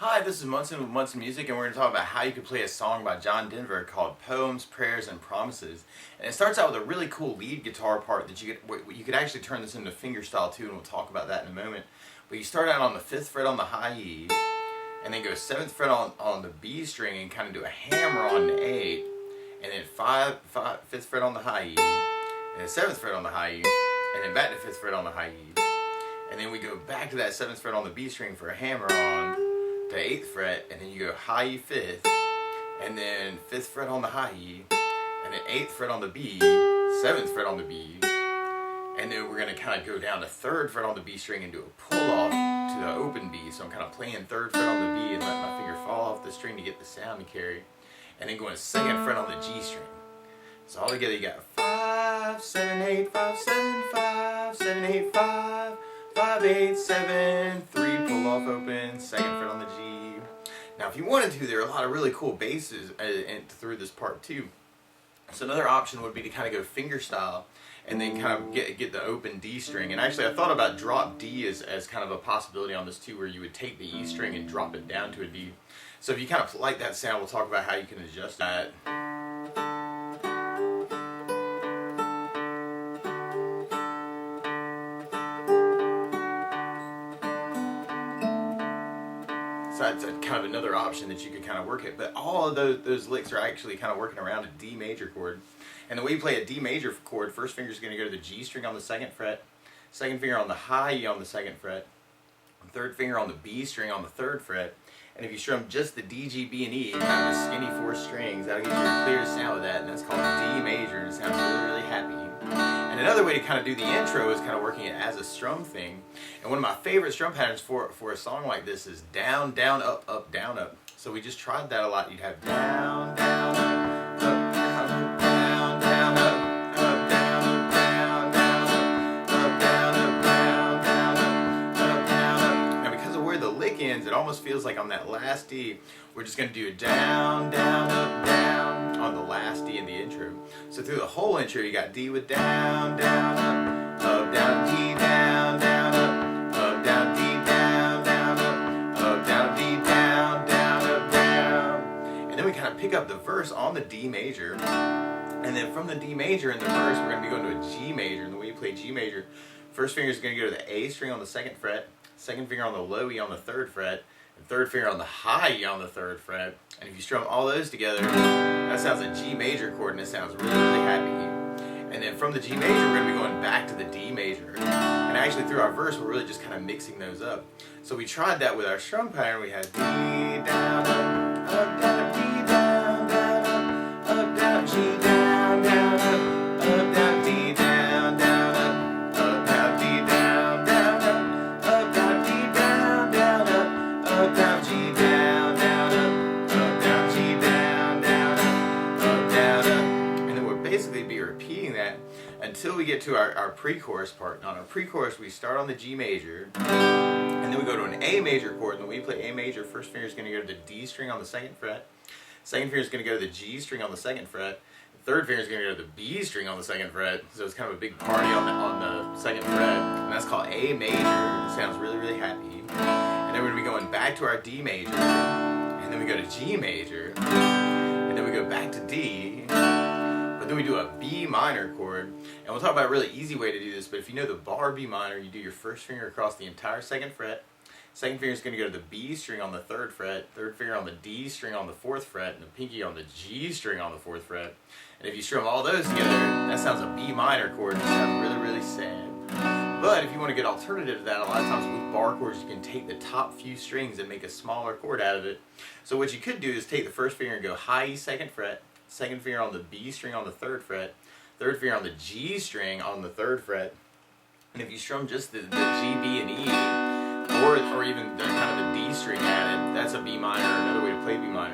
Hi, this is Munson with Munson Music, and we're going to talk about how you can play a song by John Denver called Poems, Prayers, and Promises. And it starts out with a really cool lead guitar part that you could actually turn this into fingerstyle too, and we'll talk about that in a moment. But you start out on the 5th fret on the high E, and then go 7th fret on the B string and kind of do a hammer on the 8, and then 5th fret on the high E, and then 7th fret on the high E, and then back to 5th fret on the high E. And then we go back to that 7th fret on the B string for a hammer on the 8th fret, and then you go high E 5th, and then 5th fret on the high E, and then 8th fret on the B, 7th fret on the B, and then we're going to kind of go down to 3rd fret on the B string and do a pull off to the open B. So I'm kind of playing 3rd fret on the B and letting my finger fall off the string to get the sound to carry, and then going 2nd fret on the G string. So all together you got 5, 7, 8, 5, 7, 5, 7, 8, 5, 5, 8, 7, 3, pull off open, 2nd fret on the G. Now if you wanted to, there are a lot of really cool basses through this part too. So another option would be to kind of go fingerstyle and then kind of get the open D string. And actually I thought about drop D as kind of a possibility on this too, where you would take the E string and drop it down to a D. So if you kind of like that sound, we'll talk about how you can adjust that. So that's kind of another option that you could kind of work it. But all of those licks are actually kind of working around a D major chord. And the way you play a D major chord, first finger is going to go to the G string on the 2nd fret, 2nd finger on the high E on the 2nd fret, 3rd finger on the B string on the 3rd fret. And if you strum just the D, G, B, and E, kind of a skinny 4 strings, that'll give you the clearest sound with that, and that's called D major, and it sounds really, really happy. And another way to kind of do the intro is kind of working it as a strum thing. And one of my favorite strum patterns for a song like this is down, down, up, up, down, up. So we just tried that a lot. You'd have down, down, up, up, down, down, up, up, down, up, down, down, up, down, up, down, down, up, down, up. Now because of where the lick ends, it almost feels like on that last D, we're just going to do a down, down, up, down on the last D in the intro. So through the whole intro, you got D with down, down, up, down, D, down, down, up, down, D, down, down, up, down, D, down, down, up, down. And then we kind of pick up the verse on the D major. And then from the D major in the verse, we're going to be going to a G major. And the way you play G major, first finger is going to go to the A string on the 2nd fret, 2nd finger on the low E on the 3rd fret, and 3rd finger on the high E on the 3rd fret. And if you strum all those together, that sounds a G major chord, and it sounds really, really happy. And then from the G major, we're going to be going back to the D major. And actually through our verse, we're really just kind of mixing those up. So we tried that with our strum pattern. We had D, down, up, down, D, down, down, up, down, G, down, down, up, down, D, down, down, up, down, D, down, down, up, down, D, down, down, up, down, G, down, down, up, down, G, down, down, up, down, up. And then we'll basically be repeating that until we get to our pre-chorus part. Now, on our pre-chorus, we start on the G major, and then we go to an A major chord. And when we play A major, first finger is going to go to the D string on the 2nd fret, 2nd finger is going to go to the G string on the 2nd fret, 3rd finger is going to go to the B string on the 2nd fret. So it's kind of a big party on the 2nd fret, and that's called A major. It sounds really, really happy. And then we're going to be going back to our D major, and then we go to G major, and then we go back to D. Then we do a B minor chord, and we'll talk about a really easy way to do this. But if you know the bar B minor, you do your first finger across the entire 2nd fret, 2nd finger is going to go to the B string on the 3rd fret, 3rd finger on the D string on the 4th fret, and the pinky on the G string on the 4th fret. And if you strum all those together, that sounds a B minor chord, and it sounds really, really sad. But if you want to get alternative to that, a lot of times with bar chords, you can take the top few strings and make a smaller chord out of it. So what you could do is take the first finger and go high E 2nd fret, 2nd finger on the B string on the 3rd fret, 3rd finger on the G string on the 3rd fret, and if you strum just the G, B, and E, or even the kind of the D string added, that's a B minor, another way to play B minor.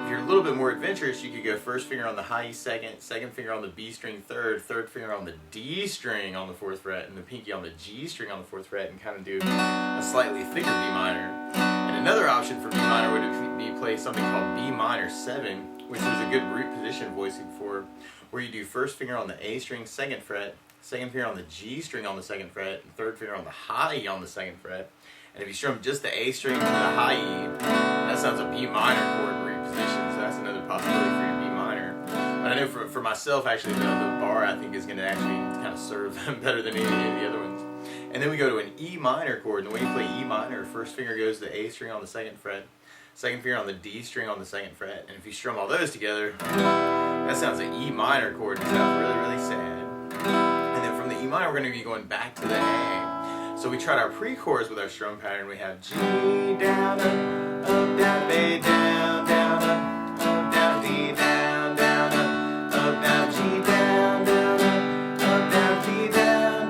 If you're a little bit more adventurous, you could go first finger on the high E 2nd, 2nd finger on the B string 3rd, 3rd finger on the D string on the 4th fret, and the pinky on the G string on the 4th fret, and kind of do a slightly thicker B minor. And another option for B minor would be play something called B minor 7, which is a good root position voicing for, where you do first finger on the A string 2nd fret, 2nd finger on the G string on the 2nd fret, and 3rd finger on the high E on the 2nd fret. And if you strum just the A string to the high E, that sounds a B minor chord reposition. So that's another possibility for your B minor. But I know for myself, actually, the bar I think is going to actually kind of serve better than any of the other ones. And then we go to an E minor chord. And the way you play E minor, first finger goes to the A string on the second fret, second finger on the D string on the second fret. And if you strum all those together, that sounds an E minor chord. It sounds really, really sad. And then from the E minor, we're going to be going back to the A. So we tried our pre-chorus with our strum pattern. We have G, down, up, down, A, down, down, D, down, down, G, down, D, down,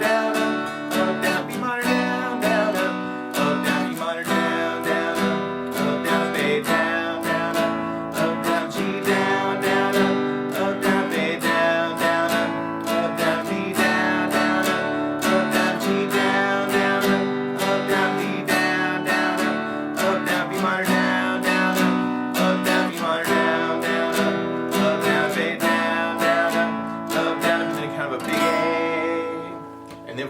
B minor, down, B minor, down, A, down, G, down, A, down, B, down, G, down,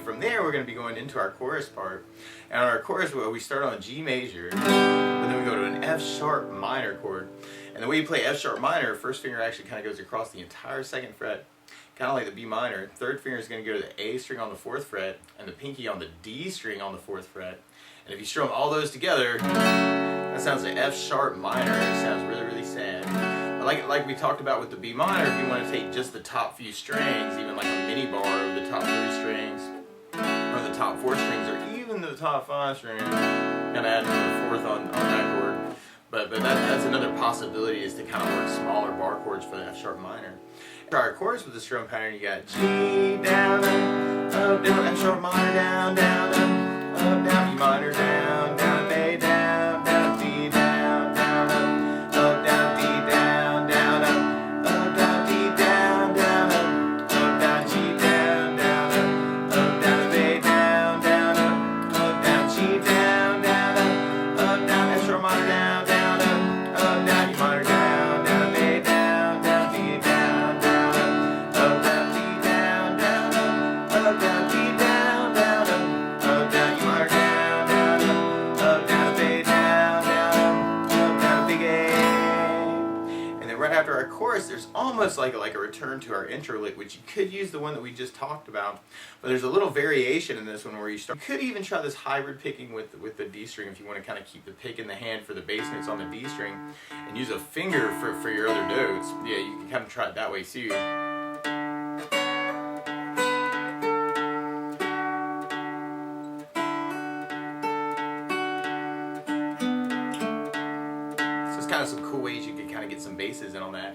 from there we're going to be going into our chorus part. And our chorus, we start on a G major, and then we go to an F sharp minor chord. And the way you play F sharp minor, first finger actually kind of goes across the entire second fret, kind of like the B minor. Third finger is going to go to the A string on the fourth fret, and the pinky on the D string on the fourth fret. And if you strum all those together, that sounds like F sharp minor. It sounds really, really sad. But like we talked about with the B minor, if you want to take just the top few strings, even like a mini bar of the top 3 strings, or the top 4 strings, or even the top 5 strings, kind of add the fourth on that chord. But that's another possibility, is to kind of work smaller bar chords for the F sharp minor. For our chorus with the strum pattern, you got G, down, up, down, F sharp minor, down, down, up, down, B minor, down, down, A, down, down, D, down, down, up, down, D, down, down, up, down, D, down, down, up, down, G, down, down, up, down, A, down, down, up, down, G, down, down, up, down, F sharp minor, down, down, up, down, B minor, down, down, A, down, down, D, down, down, up, down, D, down, down, up, down, D, down, down, up, down, E minor, down, down, up, down, A, down, down, up, down, big A. And then right after our chorus, there's almost like a return to our intro lick, which you could use the one that we just talked about, but there's a little variation in this one where you start. You could even try this hybrid picking with the D string if you want to kind of keep the pick in the hand for the bass notes on the D string, and use a finger for your other notes. Yeah, you can kind of try it that way too. Kind of some cool ways you could kind of get some basses in on that.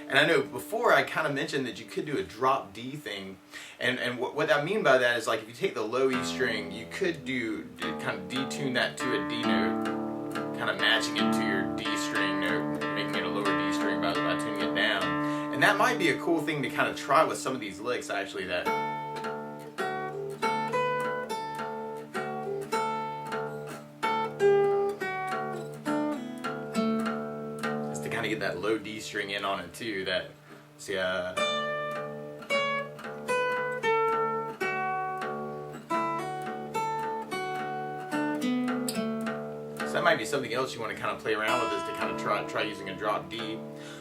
And I know before I kind of mentioned that you could do a drop D thing, and what I mean by that is, like, if you take the low E string, you could do kind of detune that to a D note, kind of matching it to your D string note, making it a lower D string by tuning it down. And that might be a cool thing to kind of try with some of these licks, actually, that to get that low D string in on it too. That, see, so that might be something else you want to kind of play around with, is to kind of try using a drop D.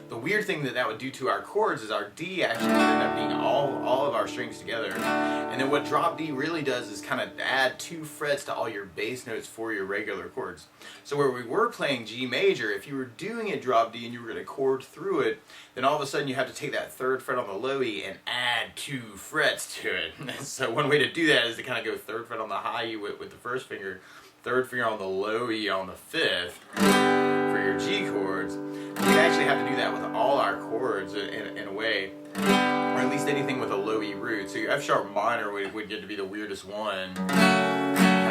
The weird thing that would do to our chords is our D actually would end up being all of our strings together. And then what drop D really does is kind of add 2 frets to all your bass notes for your regular chords. So where we were playing G major, if you were doing a drop D and you were going to chord through it, then all of a sudden you have to take that 3rd fret on the low E and add 2 frets to it. So one way to do that is to kind of go 3rd fret on the high E with the 1st finger, 3rd finger on the low E on the 5th for your G chords. We actually have to do that with all our chords in a way, or at least anything with a low E root. So your F sharp minor would get to be the weirdest one, kind of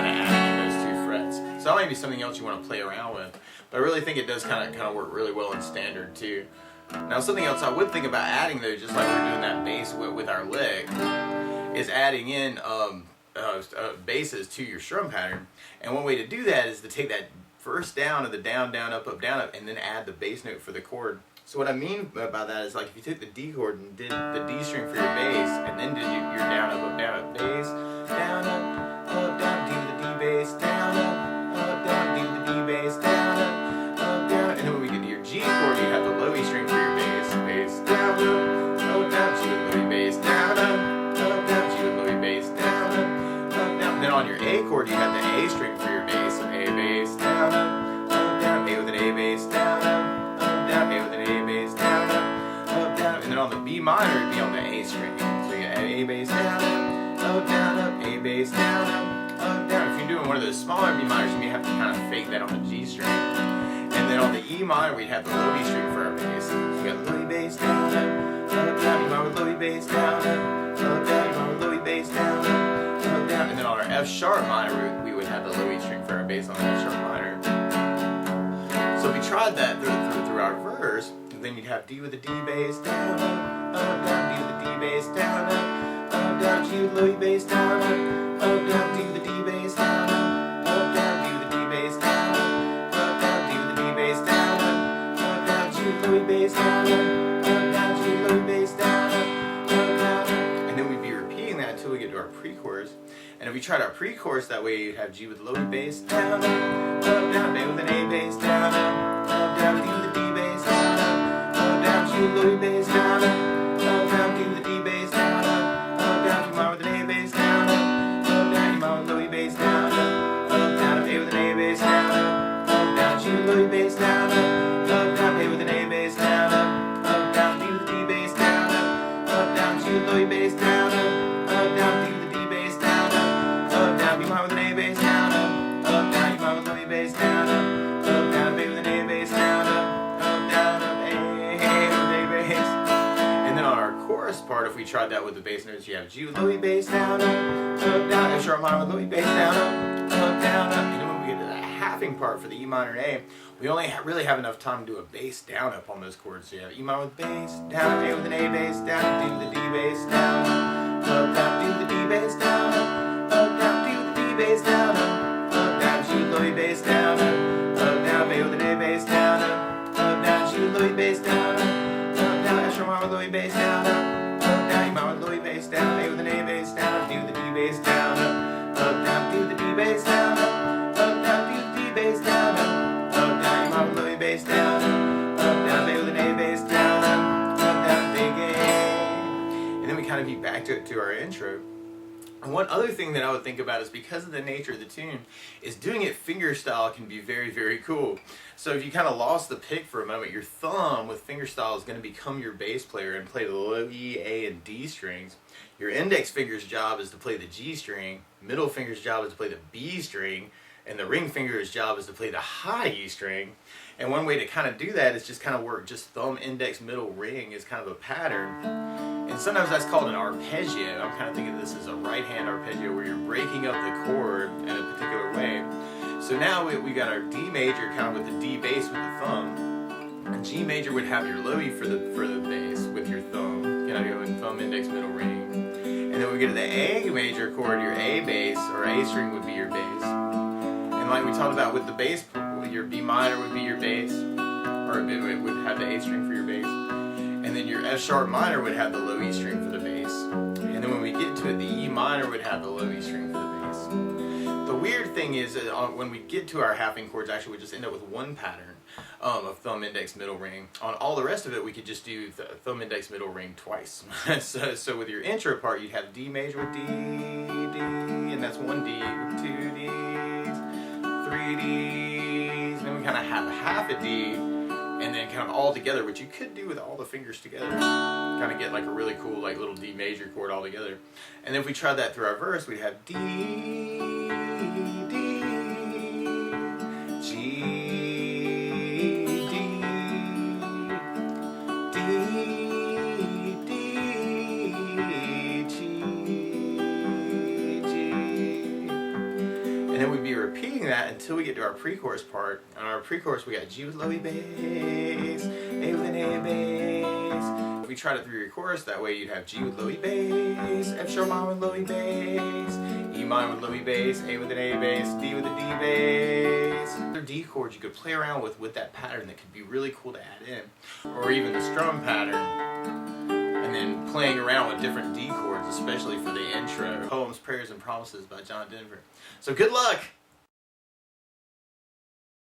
adding in those 2 frets. So that might be something else you want to play around with. But I really think it does kind of work really well in standard too. Now something else I would think about adding, though, just like we're doing that bass with our lick, is adding in basses to your strum pattern. And one way to do that is to take that first down of the down, down, up, and then add the bass note for the chord. So what I mean by that is, like, if you took the D chord and did the D string for your bass, and then did your down, up, bass, down, up, down, D with the D bass, down, up, chord, you have the A string for your bass. So A bass, down, up, down, A with an A bass, down, up, down, A with an A bass, down, up, down. And then on the B minor, it'd be on the A string. So you got A bass, down, up, A bass, down, down. If you're doing one of those smaller B minors, you may have to kind of fake that on the G string. And then on the E minor, we'd have the low E string for our bass. So you got low E bass, down, down, E minor with low E bass, down, down, E minor with low E bass, down, down. And then on our F sharp minor, we would have the low E string for our bass on the F sharp minor. So we tried that through our verse, and then you'd have D with a D bass, down, down, D with a D bass, down, down, G with low E bass, down, down, D with a D bass, down, down, D with a D bass, down, down, D with a D bass, down, down, G with low E bass, down, down, G with low E bass, down, down. And then we'd be repeating that until we get to our pre-chorus. And if we tried our pre-chorus, that way you'd have G with low E bass, down, down, A with an A bass, down, down, D with a D bass, down, down, G with low E bass, down, down, D with a D bass, down, down, E minor with an A bass, down, down, E minor with low E bass, down, down, A with an A bass, down, down, G with low E bass, down, down, A with an A bass, down, down, D with a D bass, down, down, G with low E bass, down, down, D with a D bass, down, down, E minor with an A bass, down, down, E minor with low E bass, down, down, A with an A bass, down, down, A with an A bass. And then on our chorus part, if we tried that with the bass notes, you have G with low E bass, down, down, F sharp minor with low E bass, down, down. And then when we get to the halving part for the E minor and A, we only really have enough time to do a bass down up on those chords. So you have E minor with bass, down, A with an A bass, down, D with a D bass, down, down, D with a D bass, down, down, D with a D bass, down, down, G with low E bass, down, down, A with an A bass, down, down, G with low E bass, down, down, F sharp minor with low E bass, down, down, E minor with low E bass, down, A with an A bass, down, D with a D bass, down, down, D with a D bass, down, down, D with a D bass, down, down, E minor with low E bass, down, down, A with an A bass, down, down, big A. And then we kind of get back to our intro. And one other thing that I would think about is, because of the nature of the tune, is doing it fingerstyle can be very, very cool. So if you kind of lost the pick for a moment, your thumb with fingerstyle is going to become your bass player and play the low E, A, and D strings. Your index finger's job is to play the G string, middle finger's job is to play the B string, and the ring finger's job is to play the high E string. And one way to kind of do that is just kind of work just thumb, index, middle, ring is kind of a pattern. And sometimes that's called an arpeggio. I'm kind of thinking of this as a right hand arpeggio where you're breaking up the chord in a particular way. So now we got our D major kind of with the D bass with the thumb. And G major would have your low E for the bass with your thumb. You know, going thumb, index, middle, ring. And then we get to the A major chord, your A bass or A string would be your bass. And like we talked about with the bass, your B minor would be your bass, or it would have the A string for your bass. And then your F sharp minor would have the low E string for the bass. And then when we get to it, the E minor would have the low E string for the bass. The weird thing is that when we get to our halving chords, actually we just end up with one pattern of thumb, index, middle, ring. On all the rest of it, we could just do the thumb, index, middle, ring twice. so with your intro part, you'd have D major with D, D, and that's one D with two Ds, three Ds, and then we kind of have a half a D, and then kind of all together, which you could do with all the fingers together. Kind of get like a really cool like little D major chord all together. And then if we tried that through our verse, we'd have D, D, G, D, D, D, G, G. And then we'd be repeating that until we get to our pre-chorus part. On our pre-chorus, we got G with low E bass, A with an A bass. If we tried it through your chorus, that way you'd have G with low E bass, F sharp minor with low E bass, E minor with low E bass, A with an A bass, D with a D bass. Other D chords you could play around with that pattern that could be really cool to add in. Or even the strum pattern. And then playing around with different D chords, especially for the intro. Poems, Prayers, and Promises by John Denver. So good luck!